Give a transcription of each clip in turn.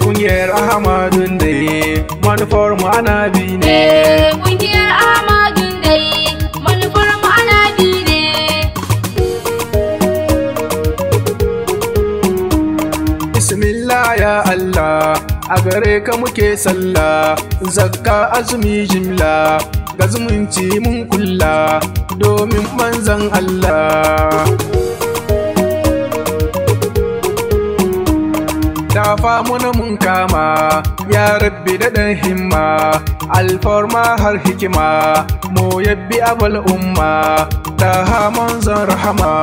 Ƙungiyar Ahmadun dai manufar mu Anabi ne. Ƙungiyar Ahmadun dai manufar mu Anabi ne. Bismillah ya Allah, a gare ka muke sallah, zakka azumi jimla, ga zumunci mun kulla, domin manzan Allah. Dafa muna mun kama, ya rabbi daɗin himma, alfarma har hikima, mu yabbi abal umma, da manzan rahama.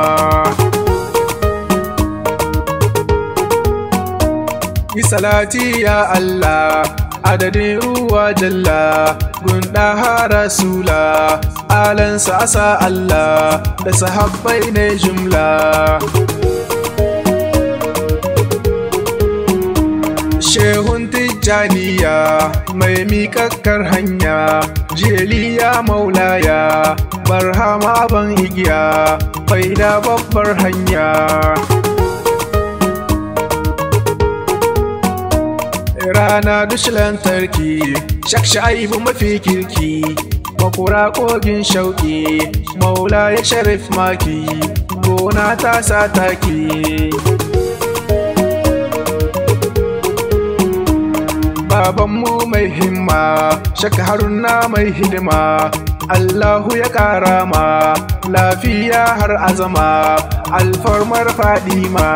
Yi salati ya Allah, adadin ruwa jalla, gunda rasula, alansa asa Allah, da sahabbai ne jumla. Shehun Tijjaniya mai miƙaƙƙar hanya, jeliya maulaya, barhama ban igiya, faida babbar hanya. Rana dush lantarki, shakshaibu mafi kirki, makura kogin shauƙi, maula ya sharif maki, gona ta sa taki. Babanmu mai himma, shaka haruna mai hidima, Allahu ya ƙara ma, lafiya har azama, alfarmar Fadima.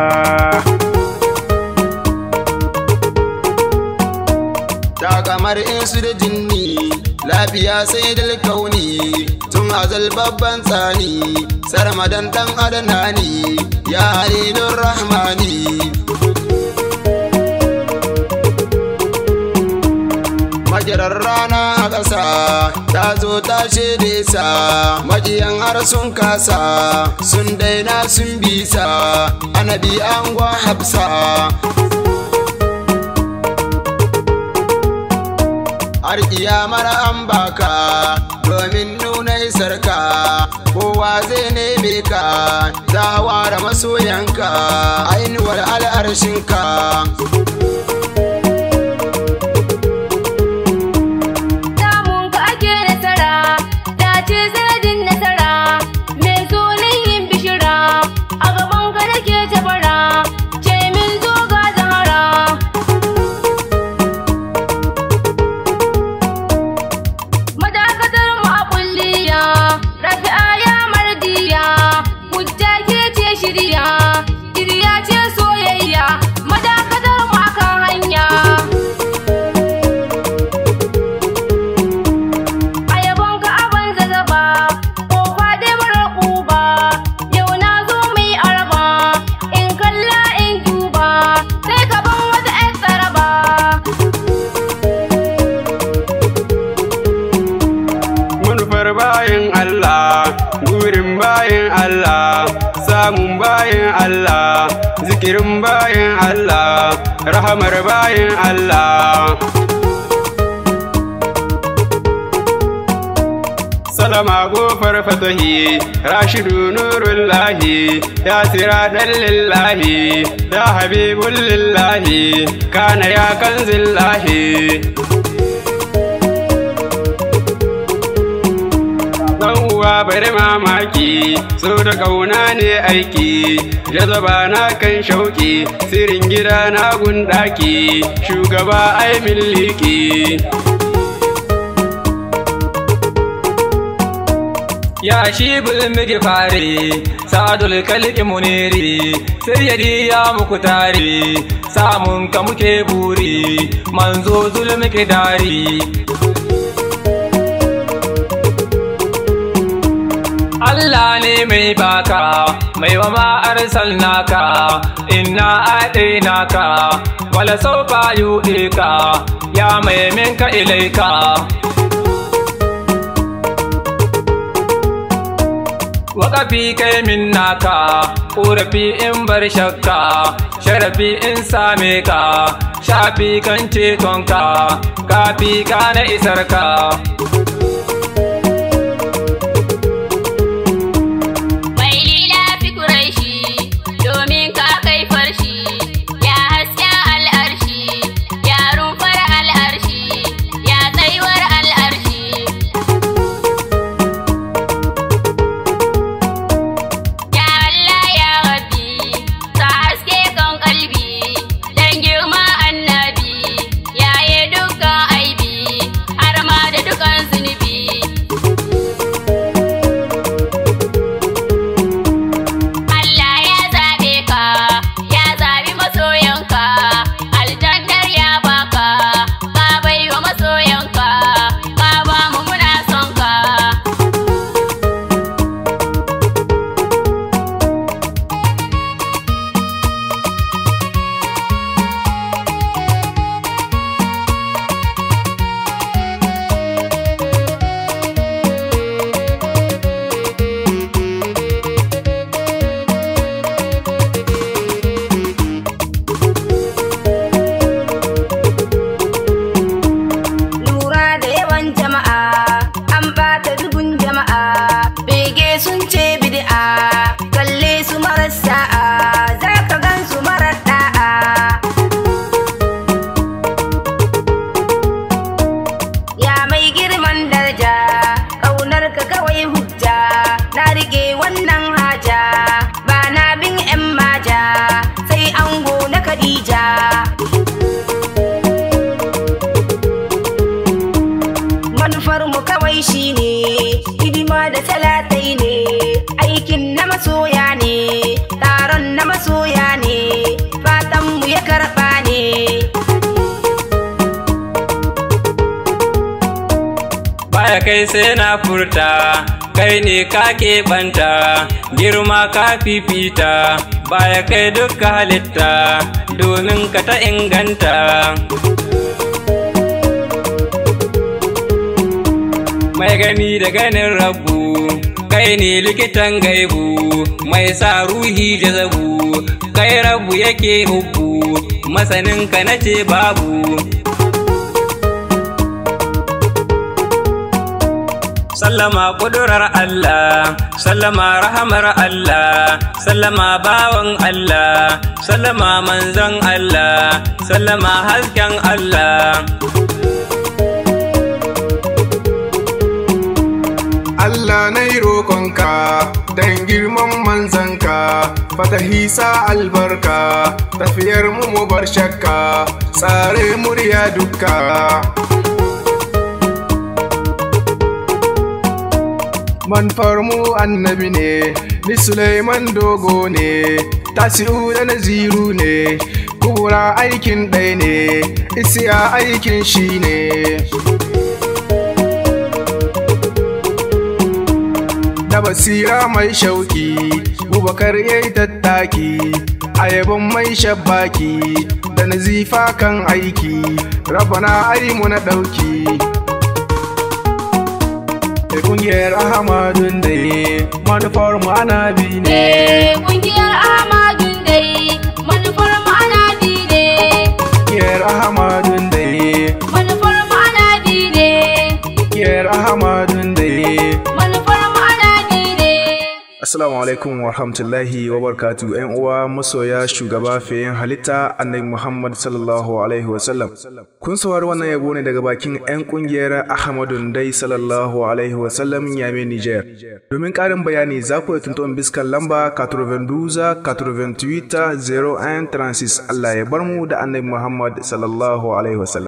Ta kamar insu da jinni, lafiya sai da kauni, tun azal babban tsani, sarmadan ɗan adanani, ya halilun rahmani. Majirar rana a ƙasa, ta zo ta shaide sa, majiyan har sun kasa, sun daina sun bisa, Anabi angon Hafsa. Har kiyamar an baka, domin nuna isarka, kowa zai neme ka, za a ware masoyanka, ainihin al'arshinka. Bayin Allah, gurin bayin Allah, samun bayin Allah, zikirin bayin Allah, rahamar bayin Allah. Salama gofar fatahi, Rashidu Nurullahi, ya siradan lillahi, ya habibun lillahi, kana ya kanzillahi. Uwa bari mamaki, so da kauna ne aiki, jazaba na kan shauki, sirin gida na gundaki, shugaba ai milliki. Ya shi bulmigi fare, sadul kalki muniri, sayyadi ya muku tare, samun ka muke buri, manzo zulmiki dari. Allah ne mai baka, mai wa ma arsalnaka, inna adainaka, wala sawfa yu'tika, ya mai minka ilaika. Waƙafi kai min naka, ƙorafi in bar shakka, sharafi in same ka, shafi kan cetonka, kafi gane isarka. Manufarmu kawai shine hidima da talatai ne, aikin na masoya ne, taron na masoya ne, fatanmu ya karɓa ne. Baya kai sai na furta, kai ne ka keɓanta, girma ka fifita, baya kai duka halitta, domin ka ta inganta. Mai gani da ganin rabu, kai ne likitan gaibu, mai sa ruhi jazabu, kai rabu yake hubbu, masaninka na ce babu. Sallama ƙudurar Allah, sallama rahamar Allah, sallama bawan Allah, sallama manzon Allah, sallama hasken Allah. Allah na yi roƙonka don girman manzanka, fatahi sa albarka, tafiyar mu bar shakka, tsare murya dukka. Manfar mu annabi ne, ni Sulaiman dogo ne, tasi'u da naziru ne, kubura aikin ɗaya ne, isiya aikin shi ne. Da basira mai shauki, Bubakar ya yi tattaki, ayabon mai shabbaki, da nazifa kan aiki, rabana ai mu na ɗauki. Kungiyar Ahmadun dai manufar mu anabi ne. Kungiyar Ahmadun dai manufar mu anabi ne. Kungiyar Ahmadun dai manufar mu anabi ne. Kungiyar Ahmadun dai manufar mu anabi ne. Assalamu alaikum wa rahmatullahi wa barakatuh. ‘Yan uwa masoya shugaba fiyen halitta Annabi Muhammad sallallahu alaihi wa sallam. Kun saurari wannan yabo ne daga bakin ‘yan kungiyar Ahmadun dai sallallahu alaihi wa sallam Yame Niger. Domin ƙarin bayani za ku tuntuɓin biskan lamba 92 88 01 36. Allah ya bar mu da Annabi Muhammad sallallahu alaihi wa sallam.